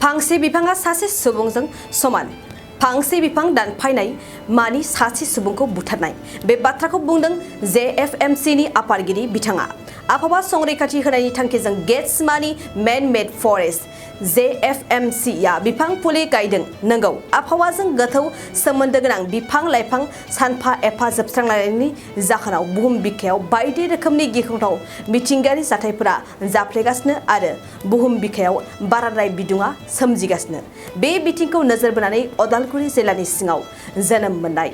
फांसे बिफाङा सासे सुबुंजों समान फांसे बिफां दानफायनाय मानि सासे सुबुंखौ बुथारनाय बे बाथ्राखौ बुंदों JFMC नि आफादगिरि बिथाङा आबहावा संरैखाथि होनायनि थांखिजों गेट्स मानि मेन मेड फरेस्ट JFMC या बिफां फुलि गायदों नंगौ आबहावाजों गोथौ सोमोन्दो गोनां बिफां लाइफां सानफा एफा जोबस्रांलांनायनि जाहोनाव बुहुम बिखायाव बायदि रोखोमनि गिख्रंथाव मिथिंगायारि जाथायफोरा जाफ्लेगासिनो आरो बुहुम बिखायाव बाराद्राय बिदुङा सोमजिगासिनो बे बिथिंखौ नोजोर बोनानै अदालगुरि जिल्लानि सिङाव जोनोम मोननाय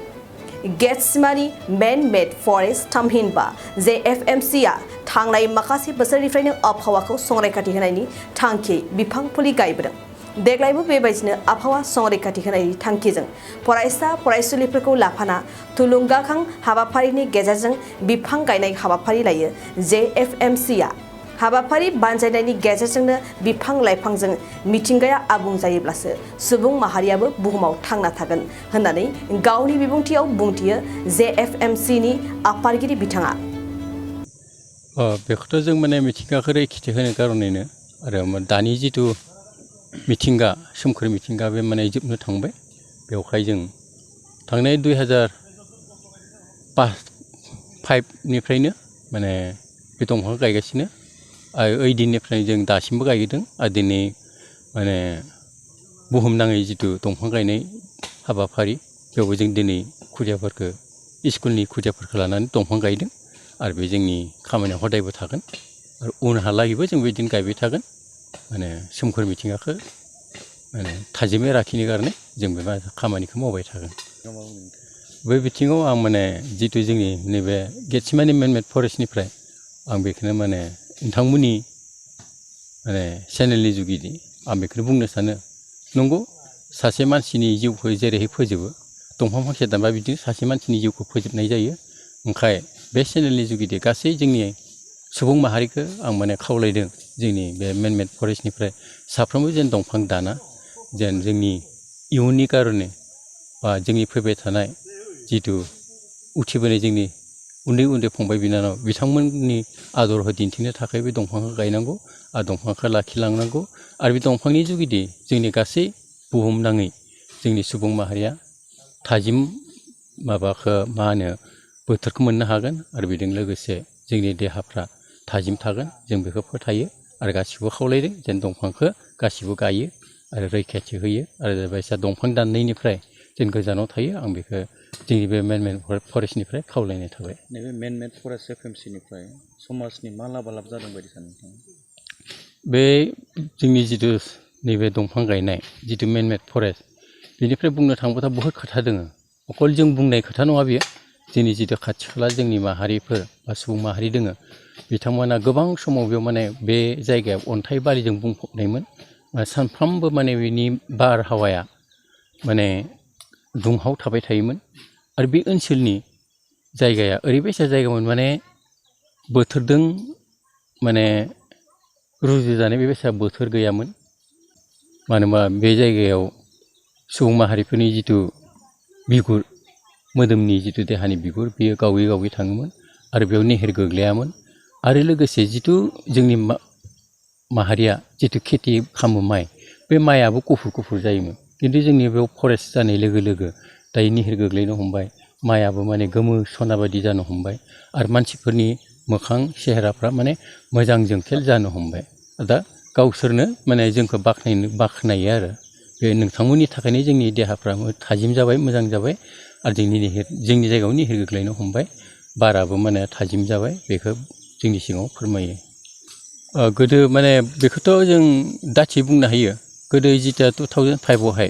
गेट्समानि मेन मेड फरेस्ट थामहिनबा JFMC आ थांनाय माखासे बोसोरनिफ्रायनो आबहावाखौ संरैखाथि होनायनि थांखि बिफां फुलि गायबोदों देग्लायबो बेबायदिनो आबहावा संरैखाथि होनायनि थांखिजों फरायसा फरायसुलिफोरखौ लाफाना थुलुंगाखां हाबाफारिनि गेजेरजों बिफां गायनाय हाबाफारि लायो JFMC आ हाबाफारि बानजायनायनि गेजेरजोंनो बिफां लाइफांजों मिथिंगाया आबुं जायोब्लासो सुबुं माहारियाबो बुहुमाव थांना थागोन होननानै गावनि बिबुंथियाव बुंथियो JFMC नि आफादगिरि बिथाङा बेखौथ' जों माने मिथिंगाखौ रैखाथि होनो कारनैनो आरो दानि जिथु मिथिंगा सोमखोर मिथिंगा बे माने जोबनो थांबाय बेवहाय जों थांनाय 2005 निफ्रायनो माने बे दंफांखौ गायगासिनो आरो ओइ दिननिफ्राय जों दासिमबो गायदों आरो दिनै माने बुहुमनाङै जिथु दंफां गायनाय हाबाफारि बेयावबो जों दिनै खुदियाफोरखौ स्कुलनि खुदियाफोरखौ लानानै दंफां गायदों आरो बे जोंनि खामानियाव हदायबो थागोन आरो उनहालागैबो जों बिदिनो गायबाय थागोन माने सोमखोर मिथिंगाखौ माने थाजिमै लाखिनो कारनै जों बे खामानिखौ मावबाय थागोन बे बिथिङाव आं माने जिथु जोंनि नैबे गेट्समानि मेन मेड फरेस्टनिफ्राय आं बेखौनो माने नोंथांमोननि माने चेनेलनि जुगिदि आं बेखौनो बुंनो सानो नंगौ सासे मानसिनि जिउखौ जेरैहाय फोजोबो दंफां फांसे दानबा बिदिनो सासे मानसिनि जिउखौ फोजोबनाय जायो ओंखाय बे चेनेलनि जुगिदि गासै जोंनि सुबुं माहारिखौ आं माने खावलायदों जोंनि बे मेन मेड फरेस्टनिफ्राय साफ्रोमबो जेन दंफां दाना जेन जोंनि इयुननि कारने बा जोंनि फैबाय थानाय जिथु उथिबोनाय जोंनि उन्दै उन्दै फंबाय बिनानाव बिथांमोननि आदरखौ दिन्थिनो थाखाय बे दंफांखौ गायनांगौ आरो दंफांखौ लाखिलांनांगौ आरो बे दंफांनि जुगिदि जोंनि गासै बुहुमनाङै जोंनि सुबुं माहारिया थाजिम माबाखौ मा होनो बोथोरखौ मोननो हागोन आरो बेजों लोगोसे जोंनि देहाफ्रा थाजिम थागोन जों बेखौ फोथायो आरो गासिबो खावलायदों जेन दंफांखौ गासिबो गायो आरो रैखाथि होयो आरो जायबायसा दंफां दाननायनिफ्राय जों गोजानाव थायो आं बेखौ जोंनि बे मेन मेड फरेस्टनिफ्राय खावलायनाय थाबाय नैबे मेन मेड फरेस्ट JFMCनिफ्राय समाजनि मा लाबा लाब जादों बायदि सानो नोंथाङा बे जोंनि जिथु नैबे दंफां गायनाय जिथु मेन मेड फरेस्ट बेनिफ्राय बुंनो थाङोब्ला बहुत खोथा दङ अकल जों बुंनाय खोथा नङा बेयो जोंनि जिथु खाथि खाला जोंनि माहारिफोर बा सुबुं माहारि दङ बिथांमोना गोबां समाव बेयाव माने बे जायगायाव अन्थाइ बालिजों बुंफबनायमोन सानफ्रोमबो माने बिनि बारहावाया माने दुंहाव थाबाय थायोमोन आरो बे ओनसोलनि जायगाया ओरैबायसा जायगामोन माने बोथोरजों माने रुजुजानाय बेबायसा बोथोर गैयामोन मानो होनबा बे जायगायाव सुबुं माहारिफोरनि जिथु बिगुर मोदोमनि जिथु देहानि बिगुर बेयो गावै गावै थाङोमोन आरो बेयाव निहिर गोग्लैयामोन आरो लोगोसे जिथु जोंनि माहारिया जिथु खेथि खालामो माइ बे माइआबो गुफुर गुफुर जायोमोन खिन्थु जोंनि बेयाव फरेस्ट जानाय लोगो लोगो दायो निहिर गोग्लैनो हमबाय माइआबो माने गोमो सना बायदि जानो हमबाय आरो मानसिफोरनि मोखां सेहेराफ्रा माने मोजां जोंखेल जानो हमबाय दा गावसोरनो माने जोंखौ बाख्नायो आरो बे नोंथांमोननि थाखायनो जोंनि देहाफ्रा थाजिम जाबाय मोजां जाबाय आरो जोंनि जायगायाव निहिर गोग्लैनो हमबाय बाराबो माने थाजिम जाबाय बेखौ जोंनि सिगाङाव फोरमायो गोदो माने बेखौथ' जों दाथि बुंनो हायो गोदो जिथिया 2005आवहाय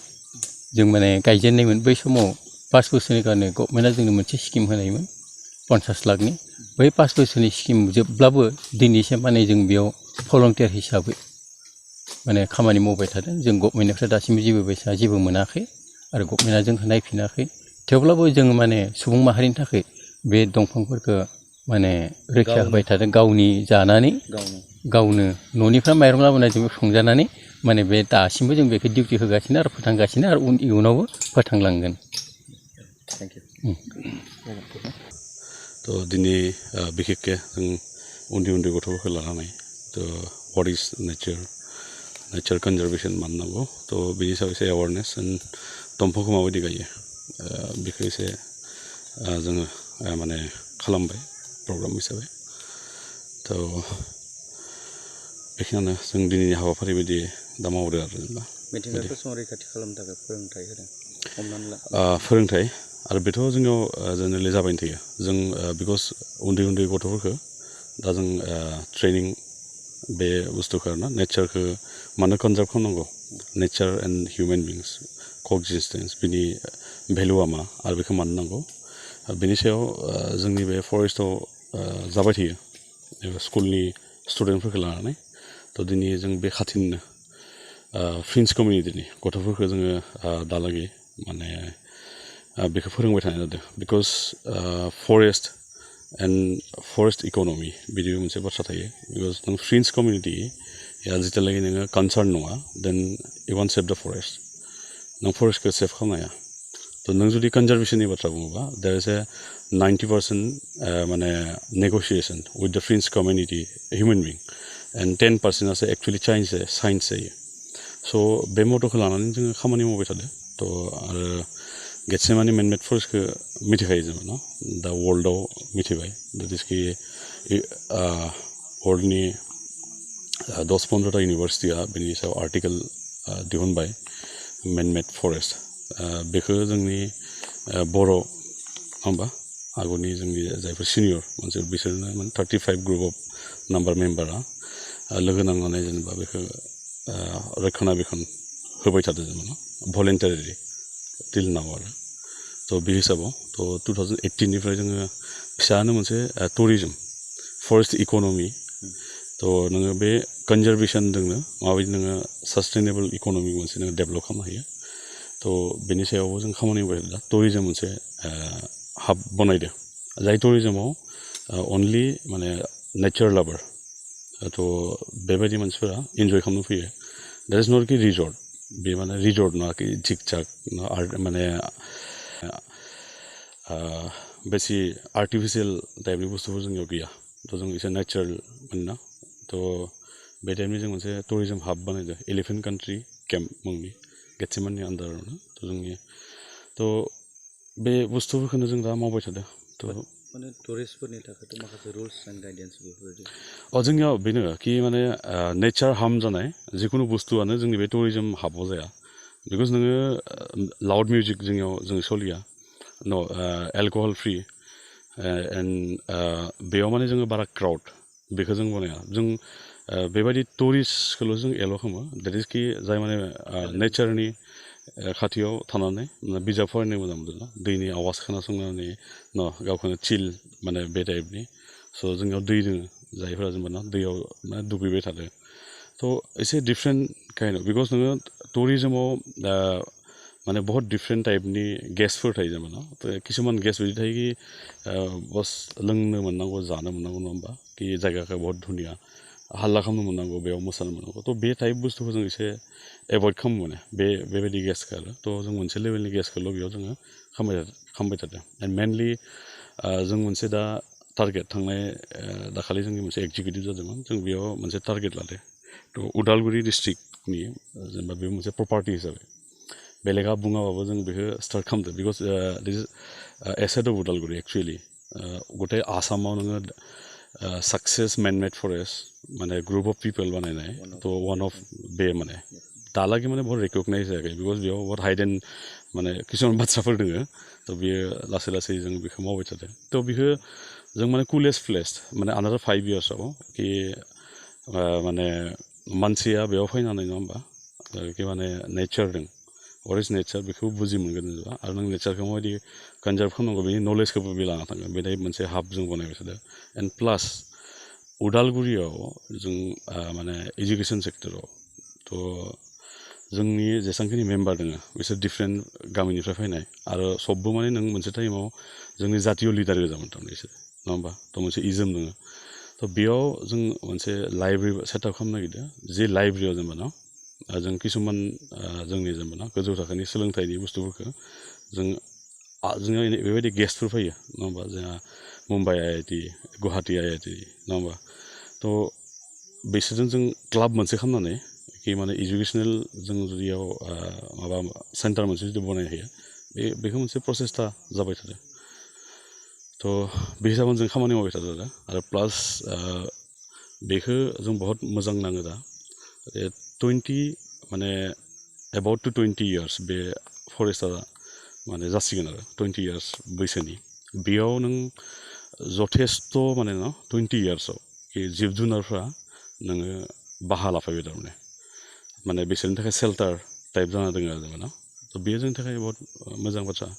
जों माने गायजेननायमोन बै समाव 5 बोसोरनि कारने गभर्नमेन्टआ जोंनो मोनसे स्किम होनायमोन 50 लाखनि बै 5 बोसोरनि स्किम जोबब्लाबो दिनैसिम माने जों बेयाव भलन्टियार हिसाबै माने खामानि मावबाय थादों जों गभर्नमेन्टनिफ्राय दासिमबो जेबो मोनाखै आरो गभर्नमेन्टआ जोंखौ नायफिनाखै थेवब्लाबो जों माने सुबुं माहारिनि थाखाय बे दंफांफोरखौ माने रैखा होबाय थादों गावनि जानानै गावनो न'निफ्राय माइरं लाबोनायजोंबो संजानानै माने बे दासिमबो जों बेखौ डिउटि होगासिनो आरो फोथांगासिनो आरो इयुनावबो फोथांलांगोन थेंक इउ थ' दिनै बिखेखके जों उन्दै उन्दै गथ'फोरखौ लानानै थ' what is nature nature conservation माननांगौ तो बिनि सायाव एसे एवारनेस एन्ड दंफांखौ माबायदि गायो बेखौ एसे जोङो माने खालामबाय प्रग्राम हिसाबै तो बेखिनियानो जों दिनैनि हाबाफारि बायदि दा मावदों आरो जेनेबा मिथिंगाखौ संरैखाथि खालामनो थाखाय फोरोंथाइ होदों हमनानै ला फोरोंथाइ आरो बेथ' जोंनियाव जेनेरेलि जाबायनो थायो जों बिकज उन्दै उन्दै गथ'फोरखौ दा जों ट्रेनिं बे बुस्थुखौ आरोना नेचारखौ मानो कनजार्भ खालामनांगौ नेचार एन्ड हिउमेन बिंस क'एक्जिस्टेन्स बिनि भेलुआ मा आरो बेखौ मानो नांगौ बेनि सायाव जोंनि बे फरेस्टआव जाबाय थायो स्कुलनि स्टुडेन्टफोरखौ लानानै तो दिनै जों बे खाथिनिनो फ्रिन्स कमिउनिटिनि गथ'फोरखौ जोङो दालागै माने बेखौ फोरोंबाय थानाय जादों बिकज फरेस्ट एन्ड फरेस्ट इक'नमि बिदिबो मोनसे बाथ्रा थायो बिकज नों फ्रिन्स कमिउनिटिया जितियालागि नोङो कनसार्न नङा देन इउ वान्ट सेभ द फरेस्ट नों फरेस्टखौ सेभ खालामनो हाया तो नों जुदि कनजारभेसननि बाथ्रा बुङोबा देर इज ए 90% माने नेगोसिएसन विथ द फ्रिन्स community human बिं and 10% actually science जायो स' बे मट'खौ लानानै जोङो खामानि मावबाय थादों तो आरो गेटसेमानि मेनमेड फरेस्टखौ मिथिखायो जोङो न दा वर्ल्डआव मिथिबाय जेसेखि वर्ल्डनि 10-15टा इउनिभार्सिटिया बेनि सायाव आर्टिकेल दिहुनबाय मेनमेड फरेस्ट बेखौ जोंनि बर' होमबा आगुनि जोंनि जायफोर सिनियर मोनसे बिसोरनो 35 ग्रुप अफ नाम्बार मेम्बारा लोगो नांनानै जेनेबा बेखौ रक्षणाबेक्षण होबाय थादों जोङो भलेन्टारिलि टिल नाव आरो तो बे हिसाबाव तो 2018निफ्राय जोङो फिसानो मोनसे टुरिजम फरेस्ट इक'नमि तो नोङो बे कनजारभेसनजोंनो माबायदि नोङो सास्टेनेबल इक'नमि मोनसे नोङो डेभेलप खालामनो हायो तो बेनि सायावबो जों खामानि मावबाय दा टुरिजम मोनसे हाब बनायदों जाय टुरिजमाव अनलि माने नेचार लाभार तो बेबायदि मानसिफोरा इन्जय खालामनो फैयो देट इज नट कि रिजर्ट बे माने रिजर्ट नङा कि झिक झाक माने बेसि आर्टिफिशियेल टाइपनि बुस्थुफोर जोंनियाव गैया तो जों एसे नेचारेल मोनना तो बे टाइपनि जों मोनसे टुरिजम हाब बानायदों एलिफेन्ट कान्ट्रि केम्प मुंनि गेटसेमाननि आन्दारावनो तो जोंनि तो बे बुस्थुफोरखौनो जों दा मावबाय थादों तो माने टुरिस्टफोरनि थाखायथ' माखासे रुल्स एन्ड गाइडेन्स बेफोरबायदि जोंनियाव बेनो कि माने नेचार हार्म जानाय जिखुनु बुस्थुआनो जोंनि बे टुरिजम हाबाव जाया बिकज नोङो लाउड मिउजिक जोंनियाव जों सोलिया न एलकहल फ्रि एन्ड बेयाव माने जोङो बारा क्राउड बेखौ जों बनाया जों बेबायदि टुरिस्टखौल' जों एल' खालामो देट इज कि जाय माने नेचारनि खाथियाव थानानै बिजाब फरायनो मोजां मोनदों दैनि आवाज खोनासंनानै न गावखौनो चिल माने बे टाइपनि स' जोंनियाव दै दोङो जायफोरा जेनेबा दैयाव माने दुगैबाय थादों थ' एसे डिफारेन्ट काइन्ड अफ बिकज नोङो टुरिजमाव माने बहुत डिफारेन्ट टाइपनि गेसफोर थायो जेनेबा किसुमान गेस बिदि थायो कि बस लोंनो मोननांगौ जानो मोननांगौ नङा होमबा कि जायगाखौ बहुत धुनिया हाल्ला खालामनो मोननांगौ बेयाव मोसानो मोननांगौ थ' बे टाइप बुस्थुखौ जों एसे एभयड खालामो माने बेबायदि गेसखौ आरो थ' जों मोनसे लेभेलनि गेसखौल' बेयाव जोङो खालामबाय थादों एन्ड मेनलि जों मोनसे दा टारगेट थांनाय दाखालि जोंनि मोनसे एक्जिकिउटिभ जादोंमोन जों बेयाव मोनसे टारगेट लादों थ' उदालगुरि डिस्ट्रिक्टनि जेनेबा बे मोनसे प्रपार्टि हिसाबै बेलेगा बुङाबाबो जों बेखौ स्टार्ट खालामदों because this is asset of Udalguri actually गथाय आसामाव नोङो साक्सेस मेनमेड फरेस्ट माने ग्रुप अफ पिपल बानायनाय थ' वान अफ बे माने दालागै माने बहुत रिकगनाइज जायाखै बिकज बेयाव बहुत हाइडेन माने किसुमान बाथ्राफोर दोङो थ' बियो लासै लासै जों बेखौ मावबाय थादों थ' बेखौ जों माने कुलेस्ट प्लेस माने आनादार 5 इयार्सआव कि माने मानसिया बेयाव फैनानै नङा होमबा कि माने नेचार दं what is नेचार बेखौ बुजि मोनगोन जेनेबा आरो नों नेचारखौ माबायदि कनजार्भ खालामनांगौ बेनि नलेजखौबो बे लाना थांगोन बे मोनसे हाब जों बनायबाय थादों एन्ड प्लास उदालगुरियाव जों माने इडुकेसन सेक्टराव थ' जोंनि जेसेबांखिनि मेम्बार दङ बिसोर डिफारेन्ट गामिनिफ्राय फैनाय आरो सबबो माने नों मोनसे टाइमाव जोंनि जातीय लिडार गोजामोन थारमाने बिसोर नङा होमबा थ' मोनसे इजम दङ थ' बेयाव जों मोनसे लाइब्रेरि सेटआप खालामनो नागिरदों जे लाइब्रेरियाव जेनेबा न जों किसुमान जोंनि जेनेबा गोजौ थाखोनि सोलोंथाइनि बुस्थुफोरखौ जोंनियाव बेबायदि गेस्टफोर फैयो नङा होमबा जोंहा मुम्बाइ IIT गुवाहाटि IIT नङा होमबा थ' बिसोरजों जों क्लाब मोनसे खालामनानै कि माने इडुकेसनेल जों जुदियाव माबा सेन्टार मोनसे जुदि बनायनो हायो बेखौ मोनसे प्रसेसता जाबाय थादों थ' बे हिसाबै जों खामानि मावबाय थादों आरो प्लास बेखौ जों बहुत मोजां नाङो दा 20 माने एबाउट टु 20 इयार्स बे फरेस्टआ माने जासिगोन आरो 20 इयार्स बैसोनि बेयाव नों जथेस्थ' माने 20 इयार्सआव जिब जुनारफ्रा नोङो बाहा लाफैबाय थारमाने माने बिसोरनि थाखाय सेल्टार टाइप जाना दङ आरो जोङो थ' बेयो जोंनि थाखाय बहुत मोजां बाथ्रा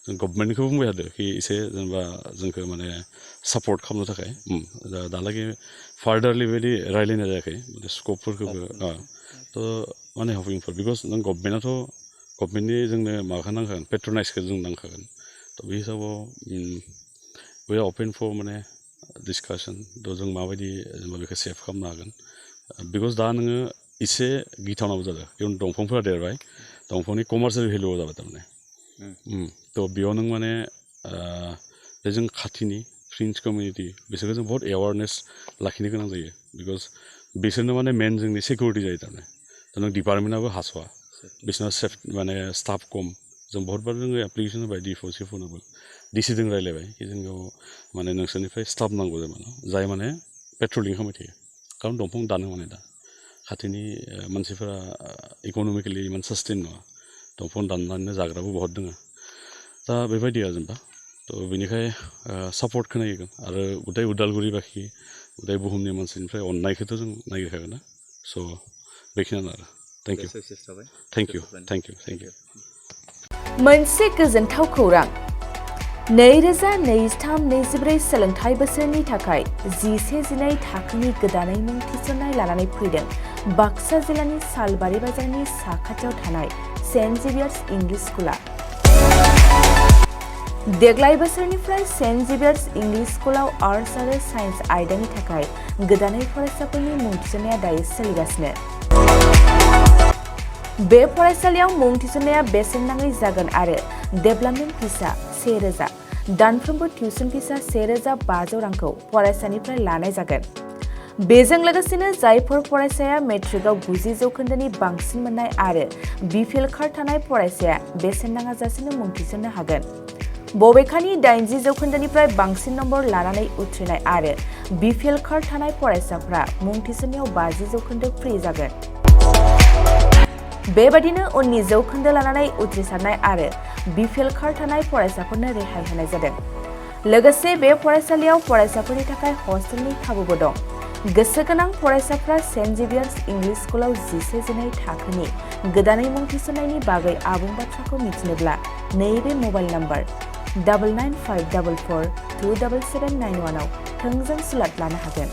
जों गभर्नमेन्टखौबो बुंबाय थादों कि एसे जेनेबा जोंखौ माने सापर्ट खालामनो थाखाय दालागै फार्दारलि बेबायदि रायलायनाय जायाखै माने स्कपफोरखौबो थ' माने हपिं फर बिकज नों गभर्नमेन्टनि जोंनो माबाखौ नांखागोन पेट्रनाइजखौ जों नांखागोन थ' बे हिसाबाव वे आर अपेन फर माने डिसकासन थ' जों माबायदि जेनेबा बेखौ सेभ खालामनो हागोन बिकज दा नोङो एसे गिथावनाबो जादों इयुन दंफांफोरा देरबाय दंफांनि कमार्सियेल भेलुआव जाबाय थारमाने थ' बेयाव नों माने बे जों खाथिनि फ्रेन्ड्स कमिउनिटि बिसोरखौ जों बहुत एवारनेस लाखिनो गोनां जायो बिकज बिसोरनो माने मेन जोंनि सिकिउरिटि जायो थारमाने दा नों डिपार्टमेन्टआबो हास'वा बिसोरना सेफ माने स्टाफ खम जों बहुतबार जोङो एप्लिकेसन होबाय डिफोनोबो डिसिजों रायलायबाय कि जोंनियाव माने नोंसोरनिफ्राय स्टाफ नांगौ जाय माने पेट्रलिं खालामबाय थायो खारन दंफां दानो माने दा खाथिनि मानसिफोरा इक'नमिकेलि इमान सास्टेन नङा दंफां दाननानै जाग्राबो बहुत दङ दा बेबायदि आरो जेनेबा थ' बेनिखाय सापर्ट खोनायो आरो उदाय उदालगुरि बाखि उदाय बुहुमनि मानसिनिफ्राय अननायखौथ' जों नागिरखागोन ना स' बेखिनियानो आरो थेंक इउ मोनसे गोजोनथाव खौरां 2023-24 सोलोंथाइ बोसोरनि थाखाय 11-12 थाखोनि गोदानै मुं थिसननाय लानानै फैदों बाक्सा जिल्लानि सालबारि बाजारनि साखाथियाव थानाय सेन्ट जेभियार्स इंलिश स्कुला देग्लाय बोसोरनिफ्राय सेन्ट जेभियार्स इंलिश स्कुलाव आर्ट्स आरो साइन्स आयदानि थाखाय गोदानै फरायसाफोरनि मुं थिसननाया दायो सोलिगासिनो बे फरायसालियाव मुं थिसननाया बेसेन नाङै जागोन आरो डेभेलपमेन्ट फिसा 1000 दानफ्रोमबो टिउसन फिसा 1500 रांखौ फरायसानिफ्राय लानाय जागोन बेजों लोगोसेनो जायफोर फरायसाया मेट्रिकआव 90 जौखोन्दोनि बांसिन मोननाय आरो बिपिएल कार्ड थानाय फरायसाया बेसेन नाङाजासेनो मुं थिसननो हागोन बबेखानि 80 जौखोन्दोनिफ्राय बांसिन नम्बर लानानै उथ्रिनाय आरो बिपिएल कार्ड थानाय फरायसाफ्रा मुं थिसननायाव 50 जौखोन्दो फ्रि जागोन बेबादिनो उननि जौखोन्दो लानानै उथ्रिसारनाय आरो बिपिएल कार्ड थानाय फरायसाफोरनो रेहाय होनाय जादों लोगोसे बे फरायसालियाव फरायसाफोरनि थाखाय हस्टेलनि खाबुबो दं गोसो गोनां फरायसाफ्रा सेन्ट जेभियार्स इंलिश स्कुलाव 11-12 थाखोनि गोदानै मुं थिसननायनि बागै आबुं बाथ्राखौ मिथिनोब्ला नैबे मबाइल नम्बर 9954427791 आव थोंजों सुलाद लानो हागोन